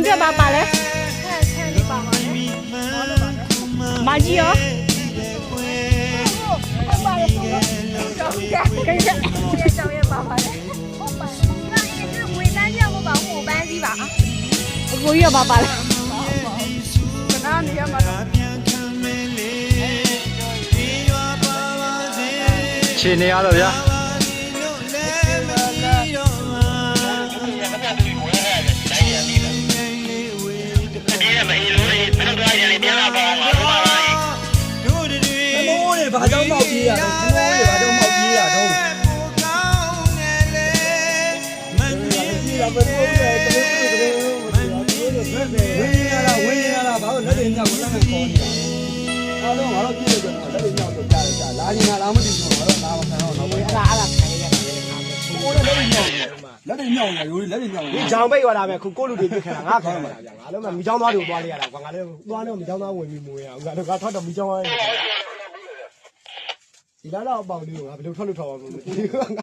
你这把嘞？看你爸爸嘞，马鸡哦。跟着。教育爸爸嘞，那也是为咱项目保护班级吧？我月爸爸嘞。那你要嘛？去年了呀。 ဘာကြောင့်မောက်ကြီးရတော့ဘာကြောင့်မောက်ကြီးရတော့မင်းကြီးရဘယ်လိုလဲတလို့ဝင်ရလားဘာလို့လက်တွေညောက်လက်နဲ့ခေါ်နေတာအားလုံးငါတို့ပြည့်တယ်ဆိုတော့လက်တွေညောက်တော့ကြားတယ်လာရင်လာမသိဘူးငါတို့လာမခံတော့တော့ဝင်လာခိုင်းရတယ်ကိုယ်လည်းလက်တွေညောက်နေရိုးလက်တွေညောက်နေဒီကြောင်ပိတ်ရတာပဲခုကိုလူတွေပြစ်ခံတာငါခံရမှာဗျာငါလည်းမိချောင်းသားတွေကိုသွားလိုက်ရတာကွာငါလည်းသွားတော့မိချောင်းသားဝင်ပြီးမွေးရအောင်ငါတော့ငါထွက်တော့မိချောင်းသားဒီလားတော့အပေါင်လေးကိုငါဘယ်လိုထွက်လို့ထောက်အောင်မသိဘူး